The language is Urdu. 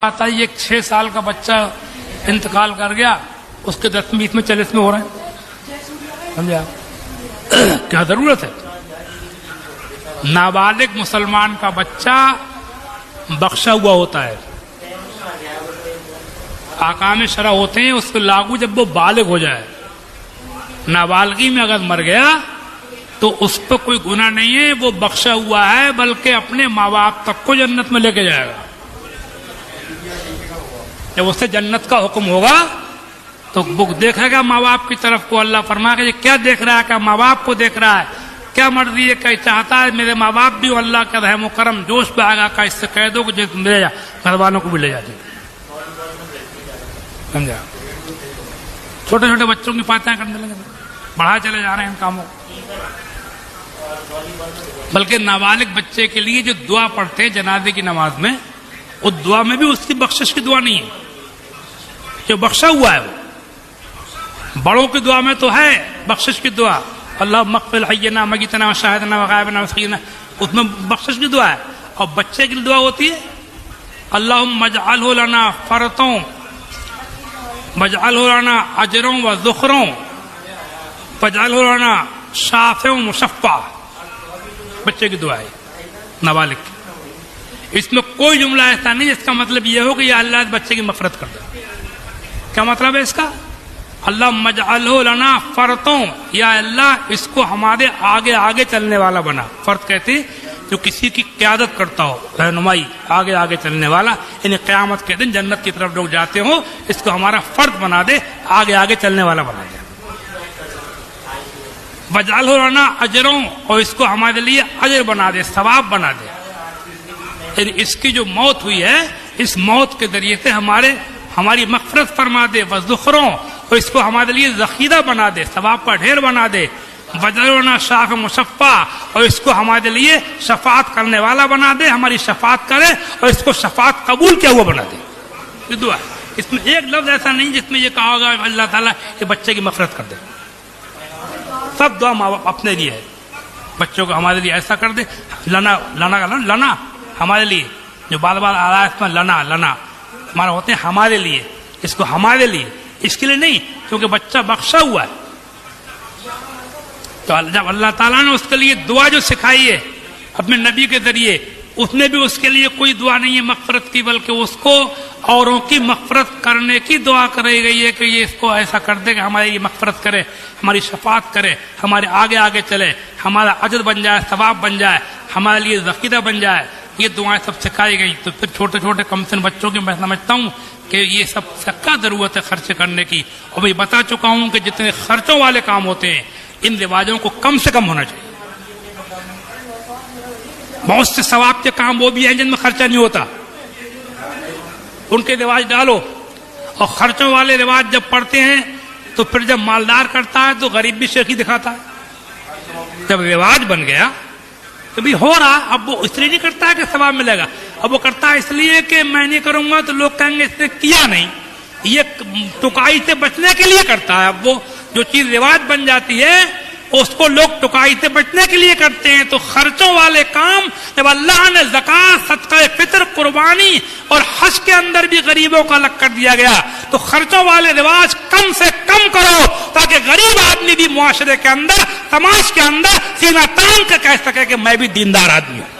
آتا ہے ایک 6 سال کا بچہ انتقال کر گیا, اس کے 10 20 میں 40 میں ہو رہے ہیں. سمجھا کیا ضرورت ہے؟ نابالغ مسلمان کا بچہ بخشا ہوا ہوتا ہے, احکام شرع ہوتے ہیں اس کو لاگو جب وہ بالغ ہو جائے. نابالغی میں اگر مر گیا تو اس پہ کوئی گناہ نہیں ہے, وہ بخشا ہوا ہے, بلکہ اپنے ماں باپ تک کو جنت میں لے کے جائے گا. جب اس سے جنت کا حکم ہوگا تو وہ دیکھے گا ماں باپ کی طرف کو. اللہ فرما کہ یہ کیا دیکھ رہا ہے, کیا ماں باپ کو دیکھ رہا ہے, کیا مرضی ہے, کیا چاہتا ہے میرے ماں باپ بھی, اللہ کا رحم و کرم جوش پہ آئے گا. کا اس سے کہہ دو کہ میرے گھر والوں کو بھی لے جاتے. سمجھا؟ چھوٹے چھوٹے بچوں کی فاتحہ کرنے لگے, بڑھا چلے جا رہے ہیں ان کاموں. بلکہ نابالغ بچے کے لیے جو دعا پڑھتے ہیں جنازے کی نماز میں, اس دعا میں بھی اس کی بخشش کی دعا نہیں ہے, جو بخشا ہوا ہے. وہ بڑوں کی دعا میں تو ہے بخشش کی دعا, اللہ مغفر حینا میتنا وشاہدنا وغائبنا وسقینا, اس میں بخشش کی دعا ہے. اور بچے کی دعا ہوتی ہے اللہم اجعلہ لنا فرطوں واجعلہ لنا اجروں وذخروں واجعلہ لنا شافع مشفع. بچے کی دعا ہے نابالغ کی. اس میں کوئی جملہ ایسا نہیں جس کا مطلب یہ ہو کہ یا اللہ اس بچے کی مغفرت کر دے. کیا مطلب ہے اس کا؟ اللہ اجعلہ لنا فرطوں, یا اللہ اس کو ہمارے آگے آگے چلنے والا بنا. فرط کہتے جو کسی کی قیادت کرتا ہو, رہنمائی, آگے آگے چلنے والا. یعنی قیامت کے دن جنت کی طرف لوگ جاتے ہوں, اس کو ہمارا فرد بنا دے, آگے آگے چلنے والا بنا دے. وجعلہ لنا اجروں, اور اس کو ہمارے لیے اجر بنا دے, ثواب بنا دے. یعنی اس کی جو موت ہوئی ہے, اس موت کے ذریعے سے ہماری مغفرت فرما دے. وذخروں, اور اس کو ہمارے لیے ذخیرہ بنا دے, ثواب کا ڈھیر بنا دے. وجعلنا شافع مشفع, اور اس کو ہمارے لیے شفاعت کرنے والا بنا دے, ہماری شفاعت کرے اور اس کو شفاعت قبول کیا ہوا بنا دے. یہ دعا ہے. اس میں ایک لفظ ایسا نہیں جس میں یہ کہا ہوگا اللہ تعالیٰ یہ بچے کی مغفرت کر دے. سب دعا ماں باپ اپنے لیے ہے. بچوں کو ہمارے لیے ایسا کر دے, لنا ہمارے لیے, جو بار بار آ رہا ہے اس میں لنا ہمارا ہوتے ہیں ہمارے لیے, اس کو ہمارے لیے, اس کے لیے نہیں, کیونکہ بچہ بخشا ہوا ہے. تو جب اللہ تعالیٰ نے اس کے لیے دعا جو سکھائی ہے اپنے نبی کے ذریعے, اس میں بھی اس کے لیے کوئی دعا نہیں ہے مغفرت کی, بلکہ اس کو اوروں کی مغفرت کرنے کی دعا کرائی گئی ہے کہ یہ اس کو ایسا کر دے کہ ہماری یہ مغفرت کرے, ہماری شفاعت کرے, ہمارے آگے آگے چلے, ہمارا اجر بن جائے, ثواب بن جائے, ہمارے لیے ذخیرہ بن جائے. یہ دعائیں سب سکھائی گئی. تو پھر چھوٹے چھوٹے کم سن بچوں کی میں سمجھتا ہوں کہ یہ سب سے کیا ضرورت ہے خرچ کرنے کی. اور میں بتا چکا ہوں کہ جتنے خرچوں والے کام ہوتے ہیں ان رواجوں کو کم سے کم ہونا چاہیے. بہت سے ثواب کے کام وہ بھی ہیں جن میں خرچہ نہیں ہوتا, ان کے رواج ڈالو. اور خرچوں والے رواج جب پڑھتے ہیں تو پھر جب مالدار کرتا ہے تو غریب بھی شیخی دکھاتا ہے. جب رواج بن گیا تو بھی ہو رہا, اب وہ اس لیے نہیں کرتا ہے کہ ثواب ملے گا, اب وہ کرتا ہے اس لیے کہ میں نہیں کروں گا تو لوگ کہیں گے اس نے کیا نہیں. یہ ٹکائی سے بچنے کے لیے کرتا ہے. اب وہ جو چیز رواج بن جاتی ہے اس کو لوگ ٹکائی سے بچنے کے لیے کرتے ہیں. تو خرچوں والے کام جب اللہ نے زکوٰۃ, صدقہ فطر, قربانی اور حج کے اندر بھی غریبوں کا الگ کر دیا گیا, تو خرچوں والے رواج کم سے کم کرو تاکہ غریب آدمی بھی معاشرے کے اندر, سماج کے اندر سینہ تان کے کہہ سکے کہ میں بھی دیندار آدمی ہوں.